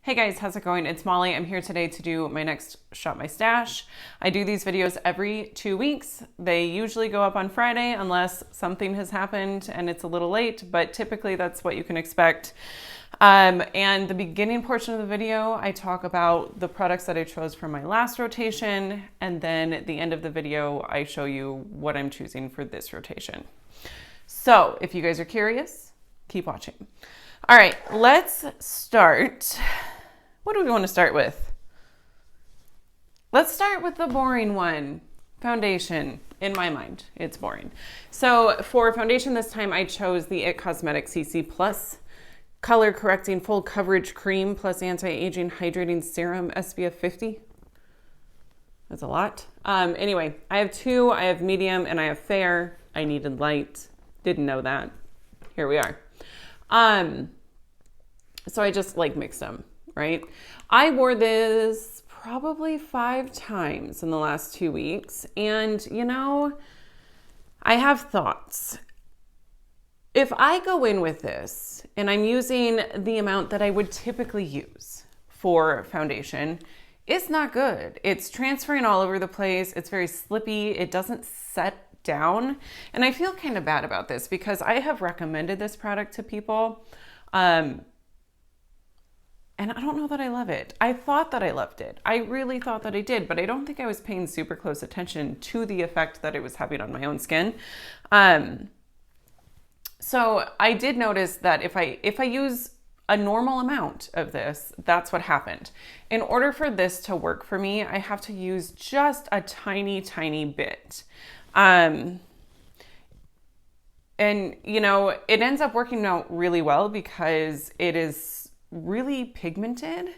Hey guys, how's it going? It's Molly. I'm here today to do my next Shop My Stash. I do these videos every 2 weeks. They usually go up on Friday unless something has happened and it's a little late, but typically that's what you can expect. And the beginning portion of the video, I talk about the products that I chose for my last rotation, and then at the end of the video, I show you what I'm choosing for this rotation. So if you guys are curious, keep watching. All right, let's start. What do we want to start with? Let's start with the boring one, foundation. In my mind, it's boring. So for foundation this time, I chose the IT Cosmetics CC Plus Color Correcting Full Coverage Cream plus Anti-Aging Hydrating Serum SPF 50. That's a lot. Anyway, I have two. I have medium and I have fair. I needed light. Didn't know that. Here we are. So I just mixed them, right? I wore this probably 5 times in the last 2 weeks. And you know, I have thoughts. If I go in with this and I'm using the amount that I would typically use for foundation, it's not good. It's transferring all over the place. It's very slippy. It doesn't set down. And I feel kind of bad about this because I have recommended this product to people. And I don't know that I love it. I thought that I loved it. I really thought that I did, but I don't think I was paying super close attention to the effect that it was having on my own skin. So I did notice that if I use a normal amount of this, that's what happened. In order for this to work for me, I have to use just a tiny, tiny bit. And you know, it ends up working out really well because it is really pigmented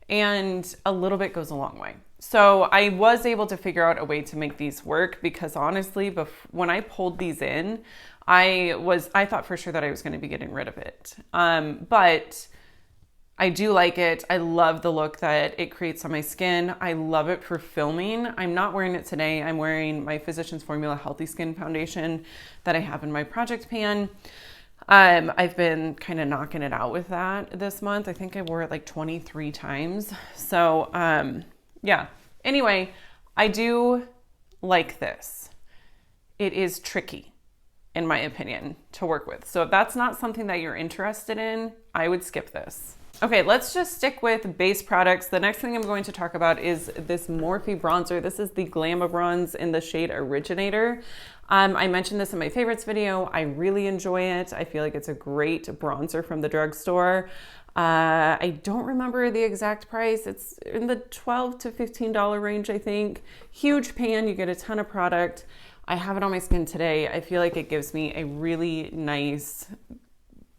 and a little bit goes a long way. So I was able to figure out a way to make these work because honestly, when I pulled these in, I thought for sure that I was going to be getting rid of it. But I do like it. I love the look that it creates on my skin. I love it for filming. I'm not wearing it today. I'm wearing my Physicians Formula Healthy Skin Foundation that I have in my project pan. I've been kind of knocking it out with that this month. I think I wore it like 23 times. So, yeah. Anyway, I do like this. It is tricky, in my opinion, to work with. So if that's not something that you're interested in, I would skip this. Okay, let's just stick with base products. The next thing I'm going to talk about is this Morphe Bronzer. This is the Glam Bronze in the shade Originator. I mentioned this in my favorites video. I really enjoy it. I feel like it's a great bronzer from the drugstore. I don't remember the exact price. It's in the $12 to $15 range, I think. Huge pan, you get a ton of product. I have it on my skin today. I feel like it gives me a really nice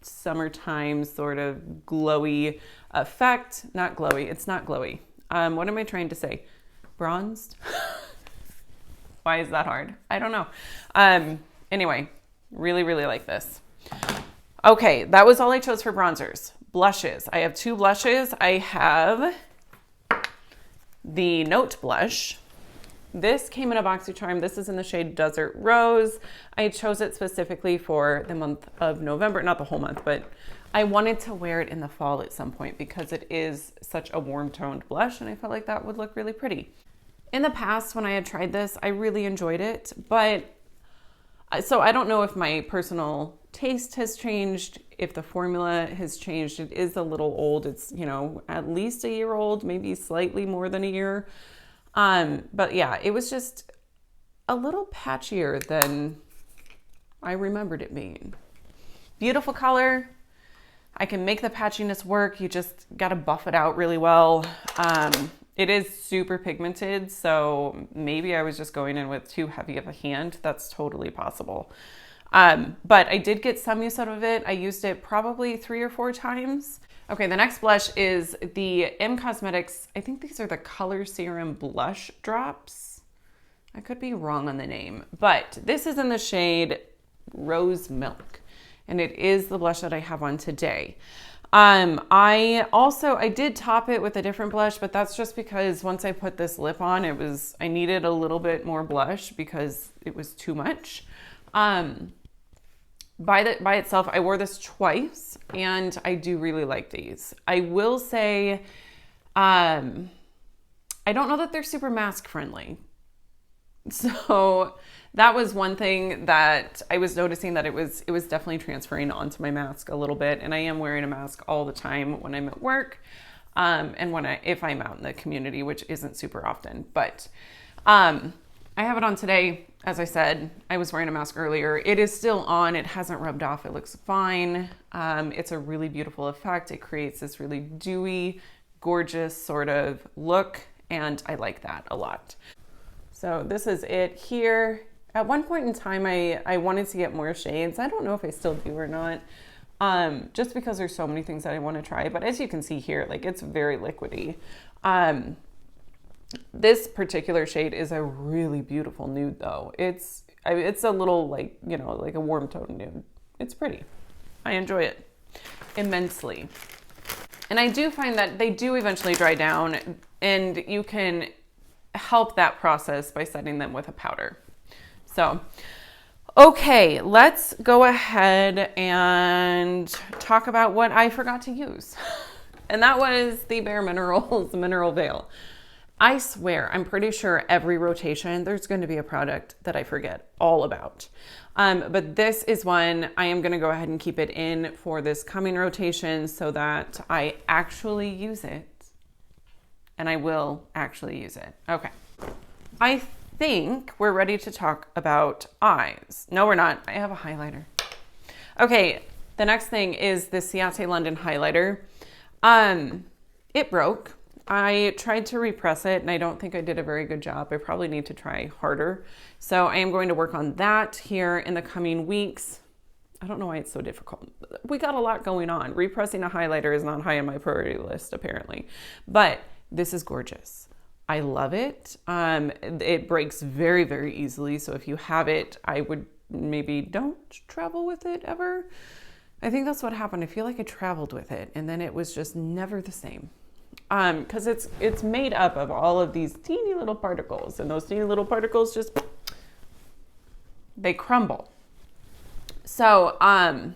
summertime sort of glowy effect. Not glowy, it's not glowy. What am I trying to say? Bronzed? Why is that hard? I don't know. Anyway, really, really like this. Okay, that was all I chose for bronzers. Blushes. I have 2 blushes. I have the Note blush. This came in a BoxyCharm. This is in the shade Desert Rose. I chose it specifically for the month of November, not the whole month, but I wanted to wear it in the fall at some point because it is such a warm toned blush and I felt like that would look really pretty. In the past, when I had tried this, I really enjoyed it, but so I don't know if my personal taste has changed, if the formula has changed. It is a little old. It's, you know, at least a year old, maybe slightly more than a year. But yeah, it was just a little patchier than I remembered it being. Beautiful color. I can make the patchiness work. You just got to buff it out really well. It is super pigmented, so maybe I was just going in with too heavy of a hand. That's totally possible. But I did get some use out of it. I used it probably 3 or 4 times. Okay, the next blush is the M Cosmetics. I think these are the Color Serum Blush Drops. I could be wrong on the name, but this is in the shade Rose Milk, and it is the blush that I have on today. I did top it with a different blush, but that's just because once I put this lip on, I needed a little bit more blush because it was too much. by itself, I wore this twice and I do really like these. I will say, I don't know that they're super mask friendly. So that was one thing that I was noticing, that it was definitely transferring onto my mask a little bit. And I am wearing a mask all the time when I'm at work, and if I'm out in the community, which isn't super often. But I have it on today. As I said, I was wearing a mask earlier. It is still on. It hasn't rubbed off. It looks fine. It's a really beautiful effect. It creates this really dewy, gorgeous sort of look, and I like that a lot. So this is it here. At one point in time, I wanted to get more shades. I don't know if I still do or not, just because there's so many things that I want to try. But as you can see here, like, it's very liquidy. This particular shade is a really beautiful nude though. It's a little, like, you know, like a warm tone nude. It's pretty. I enjoy it immensely. And I do find that they do eventually dry down, and you can help that process by setting them with a powder. So, okay, let's go ahead and talk about what I forgot to use. And that was the Bare Minerals Mineral Veil. I swear, I'm pretty sure every rotation, there's going to be a product that I forget all about. But this is one I am going to go ahead and keep it in for this coming rotation so that I actually use it. And I will actually use it. Okay. I think we're ready to talk about eyes. No, we're not. I have a highlighter. Okay. The next thing is the Ciate London highlighter. It broke. I tried to repress it, and I don't think I did a very good job. I probably need to try harder. So I am going to work on that here in the coming weeks. I don't know why it's so difficult. We got a lot going on. Repressing a highlighter is not high on my priority list, apparently. But this is gorgeous. I love it. It breaks very, very easily. So if you have it, I would maybe don't travel with it ever. I think that's what happened. I feel like I traveled with it, and then it was just never the same. Because it's made up of all of these teeny little particles, and those teeny little particles just, they crumble. So I'll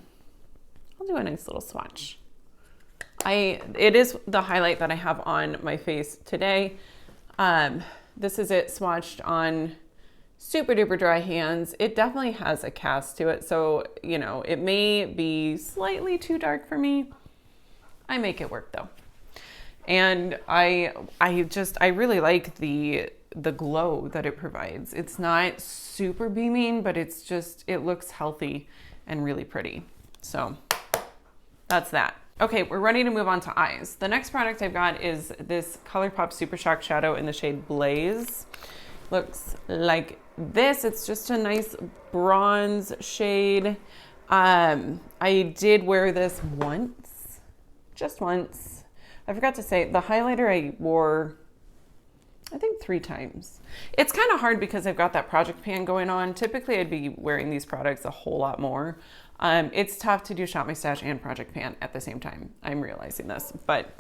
do a nice little swatch. It is the highlight that I have on my face today. This is it swatched on super duper dry hands. It definitely has a cast to it, so you know, it may be slightly too dark for me. I make it work though. And I really like the glow that it provides. It's not super beaming, but it looks healthy and really pretty. So that's that. Okay, we're ready to move on to eyes. The next product I've got is this ColourPop Super Shock Shadow in the shade Blaze. Looks like this. It's just a nice bronze shade. I did wear this once, just once. I forgot to say, the highlighter I wore, I think 3 times. It's kind of hard because I've got that project pan going on. Typically, I'd be wearing these products a whole lot more. It's tough to do Shop My Stash and project pan at the same time. I'm realizing this, but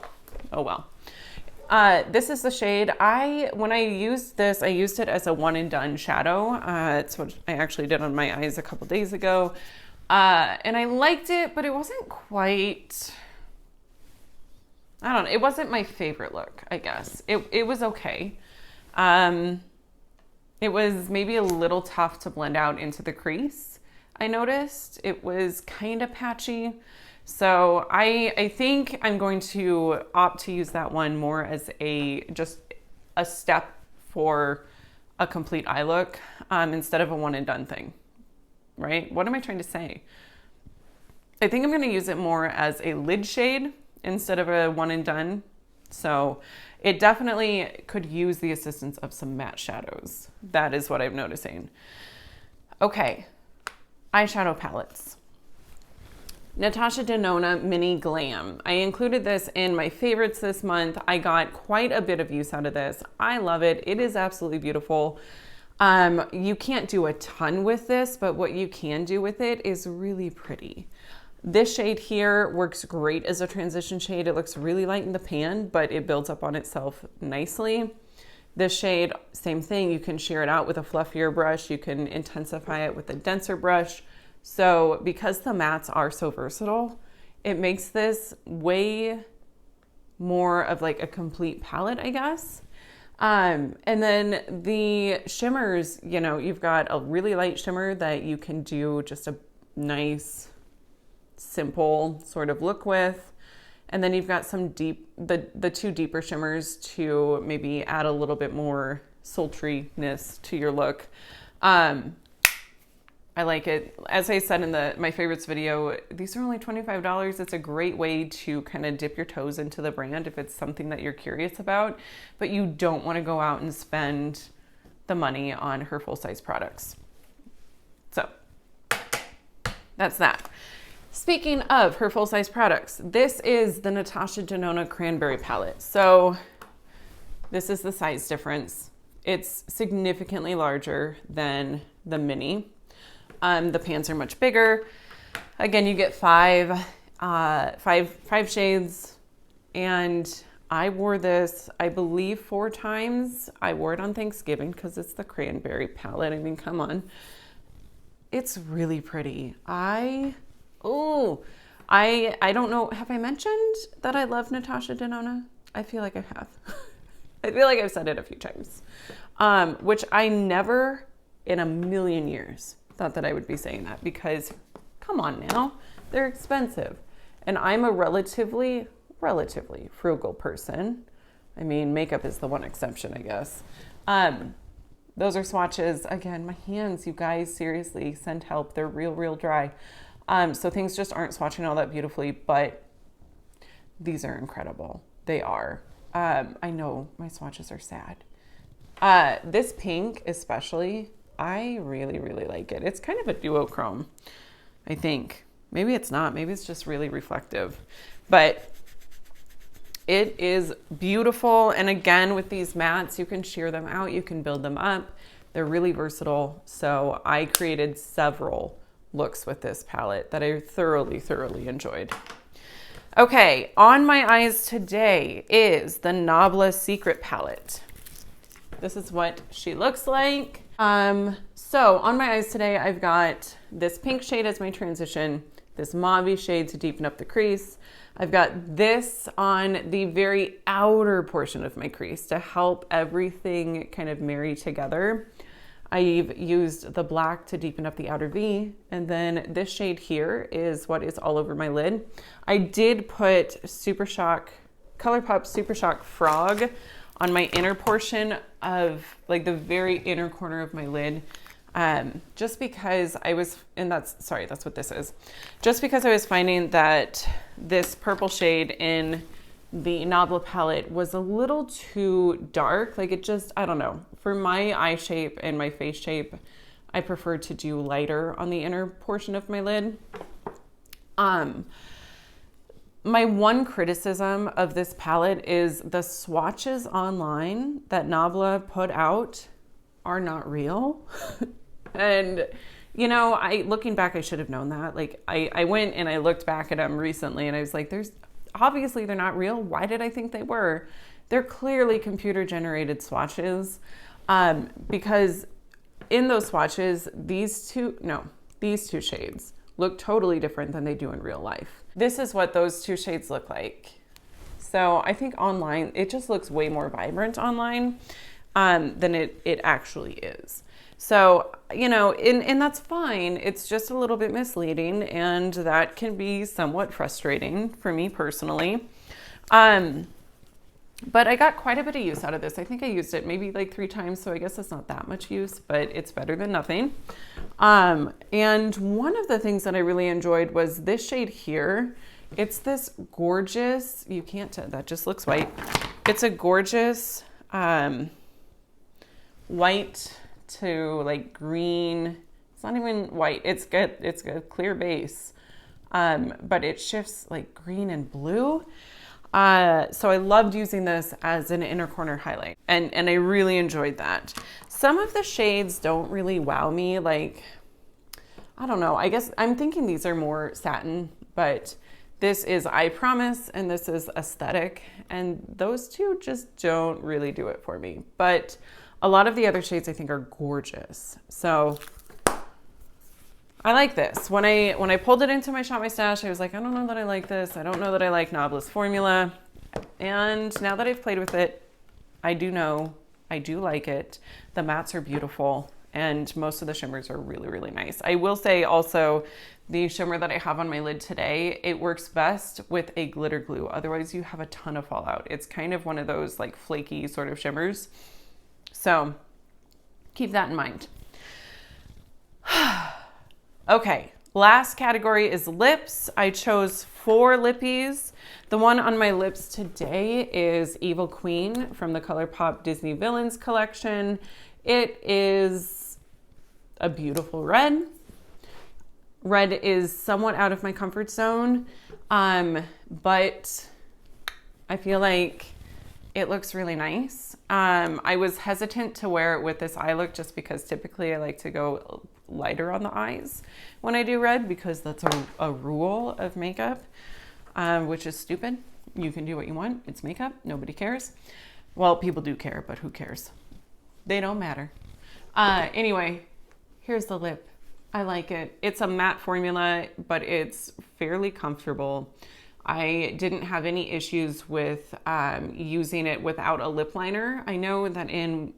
oh well. This is the shade. When I used this, I used it as a one and done shadow. It's what I actually did on my eyes a couple days ago. And I liked it, but it wasn't quite... I don't know. It wasn't my favorite look, I guess. It was okay. It was maybe a little tough to blend out into the crease. I noticed it was kind of patchy. So I think I'm going to opt to use that one more as just a step for a complete eye look, instead of a one and done thing, right? What am I trying to say? I think I'm going to use it more as a lid shade instead of a one and done. So it definitely could use the assistance of some matte shadows. That is what I'm noticing. Okay, eyeshadow palettes. Natasha Denona Mini Glam. I included this in my favorites this month. I got quite a bit of use out of this. I love it. It is absolutely beautiful. You can't do a ton with this, but what you can do with it is really pretty. This shade here works great as a transition shade. It looks really light in the pan, but it builds up on itself nicely. This shade, same thing. You can sheer it out with a fluffier brush. You can intensify it with a denser brush. So because the mattes are so versatile, it makes this way more of like a complete palette, I guess. And then the shimmers, you know, you've got a really light shimmer that you can do just a nice, simple sort of look with. And then you've got some deep, the two deeper shimmers to maybe add a little bit more sultriness to your look. I like it. As I said in my favorites video, these are only $25. It's a great way to kind of dip your toes into the brand if it's something that you're curious about, but you don't want to go out and spend the money on her full-size products. So that's that. Speaking of her full-size products, this is the Natasha Denona Cranberry palette. So this is the size difference. It's significantly larger than the mini. The pans are much bigger. Again, you get five shades, and I wore this, I believe, 4 times. I wore it on Thanksgiving because it's the Cranberry palette. I mean, come on. It's really pretty. I don't know. Have I mentioned that I love Natasha Denona? I feel like I have. I feel like I've said it a few times, which I never in a million years thought that I would be saying that, because come on now, they're expensive. And I'm a relatively frugal person. I mean, makeup is the one exception, I guess. Those are swatches. Again, my hands, you guys, seriously, send help. They're real dry. So things just aren't swatching all that beautifully, but these are incredible. They are. I know my swatches are sad. This pink especially, I really like it. It's kind of a duochrome, I think. Maybe it's not. Maybe it's just really reflective. But it is beautiful. And again, with these mattes, you can sheer them out. You can build them up. They're really versatile. So I created several looks with this palette that I thoroughly enjoyed. Okay, on my eyes today is the Novela Secret palette. This is what she looks like. So on my eyes today, I've got this pink shade as my transition, this mauve shade to deepen up the crease. I've got this on the very outer portion of my crease to help everything kind of marry together. I've used the black to deepen up the outer V, and then this shade here is what is all over my lid. I did put Super Shock, ColourPop Super Shock Frog on my inner portion of like the very inner corner of my lid, just because I was, and that's what this is. Just because I was finding that this purple shade in the Novela palette was a little too dark. Like it just, I don't know. For my eye shape and my face shape, I prefer to do lighter on the inner portion of my lid. My one criticism of this palette is the swatches online that Novela put out are not real. And, you know, looking back, I should have known that. Like I went and I looked back at them recently and I was like, obviously they're not real. Why did I think they were? They're clearly computer generated swatches, because in those swatches, these two shades look totally different than they do in real life. This is what those two shades look like. So I think online, it just looks way more vibrant online than it actually is. So, you know, and that's fine. It's just a little bit misleading, and that can be somewhat frustrating for me personally. But I got quite a bit of use out of this. I think I used it maybe like 3 times, so I guess it's not that much use, but it's better than nothing. And one of the things that I really enjoyed was this shade here. It's this gorgeous, you can't tell, that just looks white. It's a gorgeous white to like green. It's not even white. It's good. It's a clear base, but it shifts like green and blue. So I loved using this as an inner corner highlight, and I really enjoyed that. Some of the shades don't really wow me. Like, I don't know. I guess I'm thinking these are more satin, but this is I Promise and this is Aesthetic, and those two just don't really do it for me. But a lot of the other shades I think are gorgeous. So I like this. When I pulled it into my Shop My Stash, I was like, I don't know that I like this. I don't know that I like Knobless formula. And now that I've played with it, I do know I do like it. The mattes are beautiful, and most of the shimmers are really, really nice. I will say also, the shimmer that I have on my lid today, it works best with a glitter glue. Otherwise, you have a ton of fallout. It's kind of one of those like flaky sort of shimmers. So keep that in mind. Okay, last category is lips. I chose 4 lippies. The one on my lips today is Evil Queen from the ColourPop Disney Villains collection. It is a beautiful red. Red is somewhat out of my comfort zone, but I feel like it looks really nice. I was hesitant to wear it with this eye look just because typically I like to go lighter on the eyes when I do red, because that's a rule of makeup, which is stupid. You can do what you want. It's makeup. Nobody cares. Well, people do care, but who cares? They don't matter. Anyway, here's the lip. I like it. It's a matte formula, but it's fairly comfortable. I didn't have any issues with using it without a lip liner. I know that in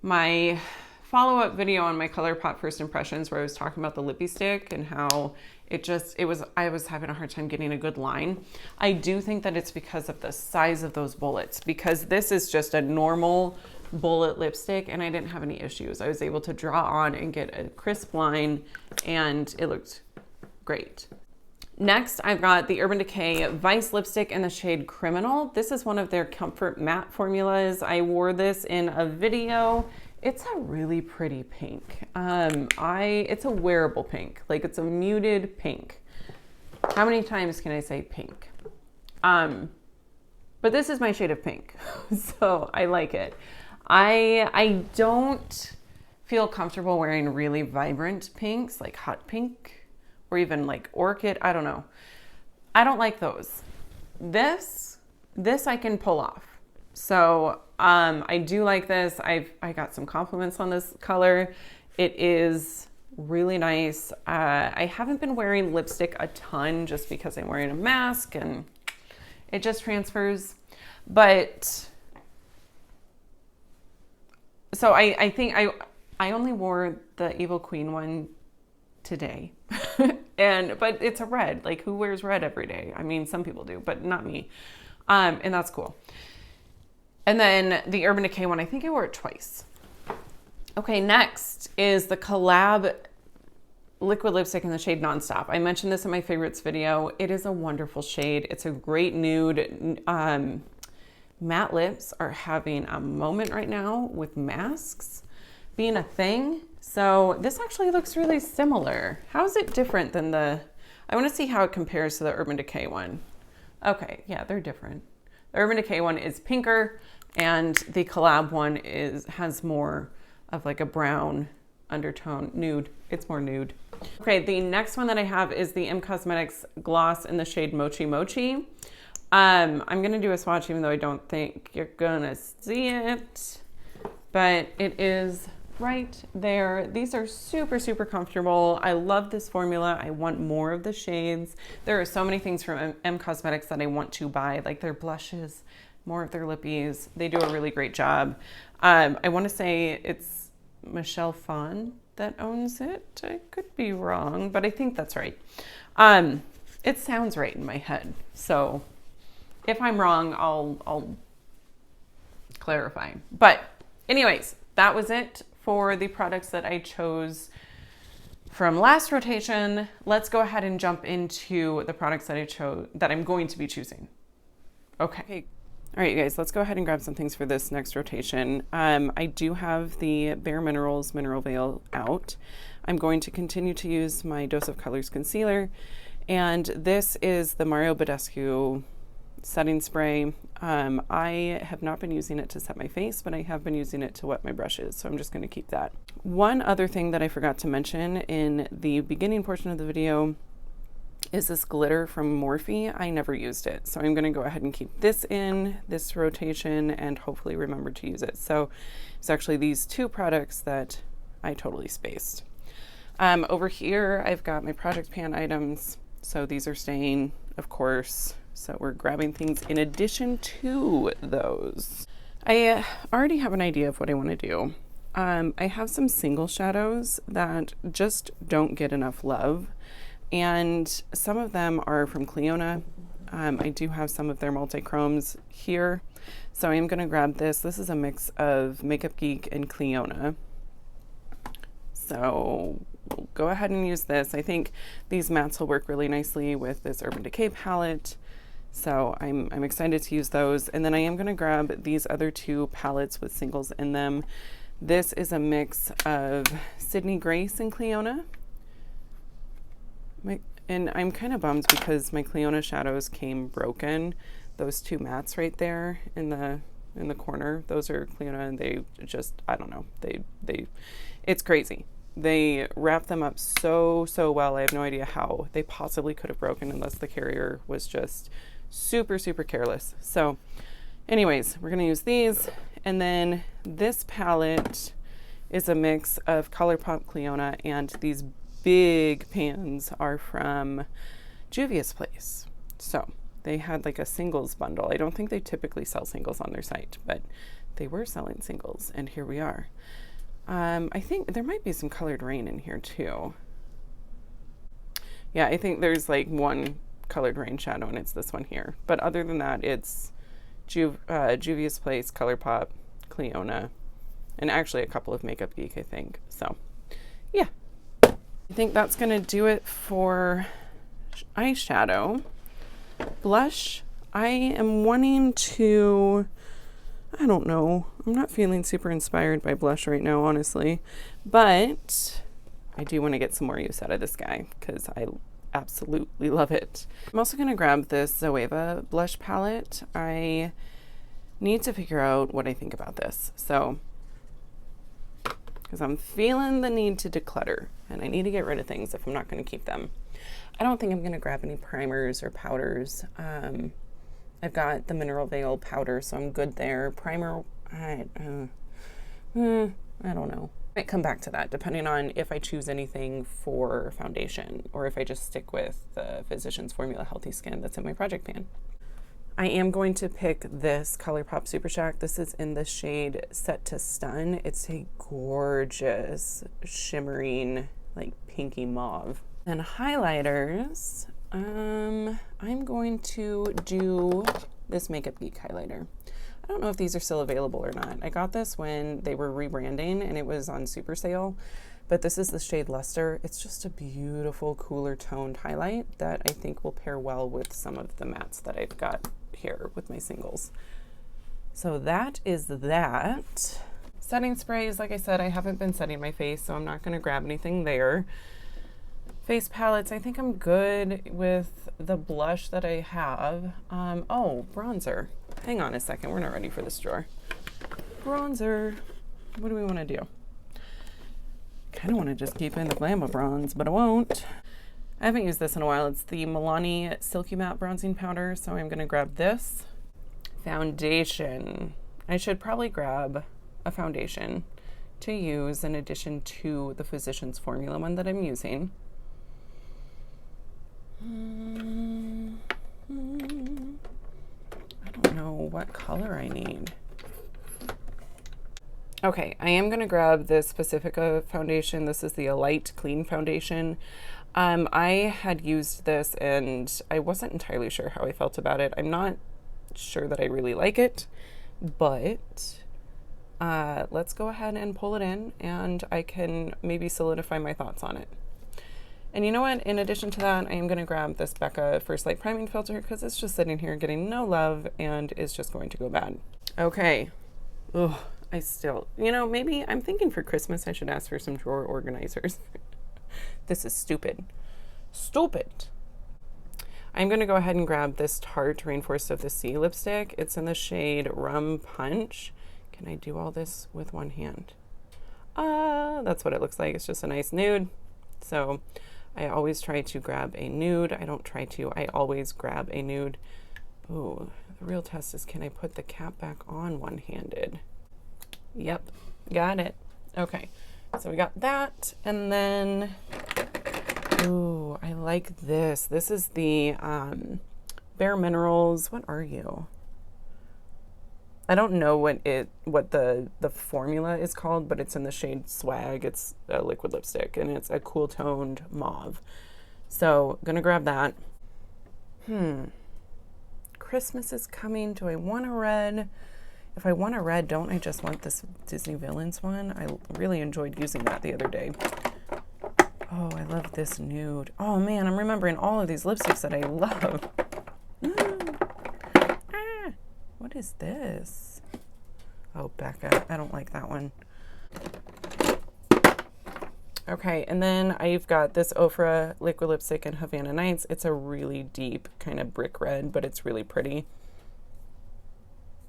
my follow-up video on my ColourPop First Impressions, where I was talking about the lippy stick and how I was having a hard time getting a good line. I do think that it's because of the size of those bullets, because this is just a normal bullet lipstick and I didn't have any issues. I was able to draw on and get a crisp line and it looked great. Next, I've got the Urban Decay Vice lipstick in the shade Criminal. This is one of their comfort matte formulas. I wore this in a video. It's a really pretty pink. It's a wearable pink, like it's a muted pink. How many times can I say pink? But this is my shade of pink, so I like it. I don't feel comfortable wearing really vibrant pinks, like hot pink or even like orchid. I don't know. I don't like those. This I can pull off. So I do like this. I got some compliments on this color. It is really nice. I haven't been wearing lipstick a ton just because I'm wearing a mask and it just transfers. But so I think I only wore the Evil Queen one today. But it's a red. Like, who wears red every day? I mean, some people do, but not me. And that's cool. And then the Urban Decay one, I think I wore it twice. Okay, next is the Collab liquid lipstick in the shade Nonstop. I mentioned this in my favorites video. It is a wonderful shade. It's a great nude. Matte lips are having a moment right now with masks being a thing. So this actually looks really similar. How is it different than I want to see how it compares to the Urban Decay one. Okay, yeah, they're different. The Urban Decay one is pinker and the Collab one has more of like a brown undertone, nude. It's more nude. Okay, the next one that I have is the M Cosmetics gloss in the shade Mochi Mochi. I'm gonna do a swatch even though I don't think you're gonna see it, but it is right there. These are super, super comfortable. I love this formula. I want more of the shades. There are so many things from M Cosmetics that I want to buy, like their blushes, more of their lippies. They do a really great job. I want to say it's Michelle Phan that owns it. I could be wrong, but I think that's right. It sounds right in my head. So if I'm wrong, I'll clarify. But anyways, that was it for the products that I chose from last rotation. Let's go ahead and jump into the products that I chose, that I'm going to be choosing. Okay. All right, you guys, let's go ahead and grab some things for this next rotation. I do have the Bare Minerals Mineral Veil out. I'm going to continue to use my Dose of Colors concealer. And this is the Mario Badescu setting spray. I have not been using it to set my face, but I have been using it to wet my brushes, so I'm just going to keep that. One other thing that I forgot to mention in the beginning portion of the video is this glitter from Morphe. I never used it, so I'm going to go ahead and keep this in this rotation and hopefully remember to use it. So it's actually these two products that I totally spaced. Over here, I've got my project pan items. So these are staying, of course. So we're grabbing things in addition to those. I already have an idea of what I want to do. I have some single shadows that just don't get enough love. And some of them are from Cliona. I do have some of their multi-chromes here. So I am going to grab this. This is a mix of Makeup Geek and Cliona. So we'll go ahead and use this. I think these mattes will work really nicely with this Urban Decay palette. So I'm excited to use those. And then I am going to grab these other two palettes with singles in them. This is a mix of Sydney Grace and Cliona. And I'm kind of bummed because my Cliona shadows came broken. Those two mattes right there in the corner, those are Cliona, and they just, I don't know, it's crazy. They wrap them up so well. I have no idea how they possibly could have broken unless the carrier was just super careless. So anyways, we're gonna use these. And then this palette is a mix of ColourPop, Cliona, and these big pans are from Juvia's Place. So they had like a singles bundle. I don't think they typically sell singles on their site, but they were selling singles, and here we are. I think there might be some Colored Rain in here too. Yeah, I think there's like one Colored Rain shadow, and it's this one here. But other than that, it's Juvia's Place, ColourPop, Cliona, and actually a couple of Makeup Geek, I think. So yeah, I think that's gonna do it for eyeshadow. Blush, I am wanting to, I don't know, I'm not feeling super inspired by blush right now, honestly, but I do want to get some more use out of this guy because I absolutely love it. I'm also going to grab this Zoeva blush palette. I need to figure out what I think about this. So, because I'm feeling the need to declutter and I need to get rid of things if I'm not going to keep them. I don't think I'm going to grab any primers or powders. I've got the Mineral Veil powder, so I'm good there. Primer, I don't know. Might come back to that depending on if I choose anything for foundation or if I just stick with the Physicians Formula Healthy Skin that's in my project pan. I am going to pick this ColourPop Super Shack. This is in the shade Set to Stun. It's a gorgeous shimmering like pinky mauve. And highlighters, I'm going to do this Makeup Geek highlighter. I don't know if these are still available or not. I got this when they were rebranding and it was on super sale, but this is the shade Luster. It's just a beautiful, cooler toned highlight that I think will pair well with some of the mattes that I've got here with my singles. So that is that. Setting sprays, like I said, I haven't been setting my face, so I'm not gonna grab anything there. Face palettes, I think I'm good with the blush that I have. Oh, bronzer. Hang on a second, we're not ready for this drawer. Bronzer, what do we want to do? Kind of want to just keep in the Glam bronze, but I won't. I haven't used this in a while. It's the Milani Silky Matte Bronzing Powder, so I'm going to grab this. Foundation. I should probably grab a foundation to use in addition to the Physicians Formula one that I'm using. I don't know what color I need. Okay, I am going to grab this Pacifica foundation. This is the Light Clean foundation. I had used this and I wasn't entirely sure how I felt about it. I'm not sure that I really like it, but let's go ahead and pull it in and I can maybe solidify my thoughts on it. And you know what? In addition to that, I am going to grab this Becca First Light Priming Filter because it's just sitting here getting no love and is just going to go bad. Okay. Ugh, I still, you know, maybe I'm thinking for Christmas I should ask for some drawer organizers. This is stupid. Stupid. I'm going to go ahead and grab this Tarte Rainforest of the Sea lipstick. It's in the shade Rum Punch. Can I do all this with one hand? That's what it looks like. It's just a nice nude. So I always try to grab a nude. I always grab a nude. Ooh, the real test is, can I put the cap back on one-handed? Yep, got it. Okay, So we got that, and then, ooh, I like this. This is the Bare Minerals. What are you? I don't know what the formula is called, but it's in the shade Swag. It's a liquid lipstick, and it's a cool toned mauve. So gonna grab that. Christmas is coming. Do I want a red? If I want a red, don't I just want this Disney Villains one? I really enjoyed using that the other day. Oh, I love this nude. Oh man, I'm remembering all of these lipsticks that I love. What is this? Oh, Becca. I don't like that one. Okay, and then I've got this Ofra liquid lipstick in Havana Nights. It's a really deep kind of brick red, but it's really pretty.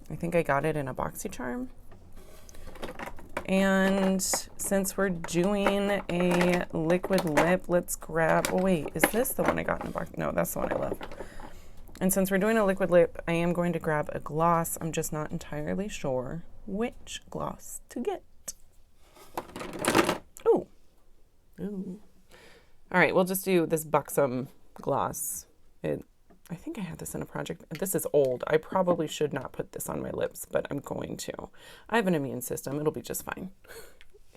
I think I got it in a BoxyCharm. And since we're doing a liquid lip, let's grab, oh wait, is this the one I got in a box? No, that's the one I love. And since we're doing a liquid lip, I am going to grab a gloss. I'm just not entirely sure which gloss to get. Ooh. Ooh. All right, we'll just do this Buxom gloss. I think I had this in a project. This is old. I probably should not put this on my lips, but I'm going to. I have an immune system. It'll be just fine.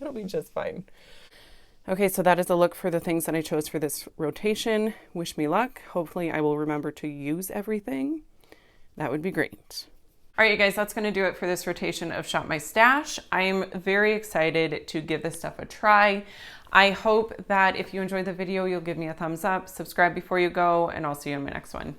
It'll be just fine. Okay, so that is the look for the things that I chose for this rotation. Wish me luck. Hopefully I will remember to use everything. That would be great. All right, you guys, that's going to do it for this rotation of Shop My Stash. I'm very excited to give this stuff a try. I hope that if you enjoyed the video, you'll give me a thumbs up, subscribe before you go, and I'll see you in my next one.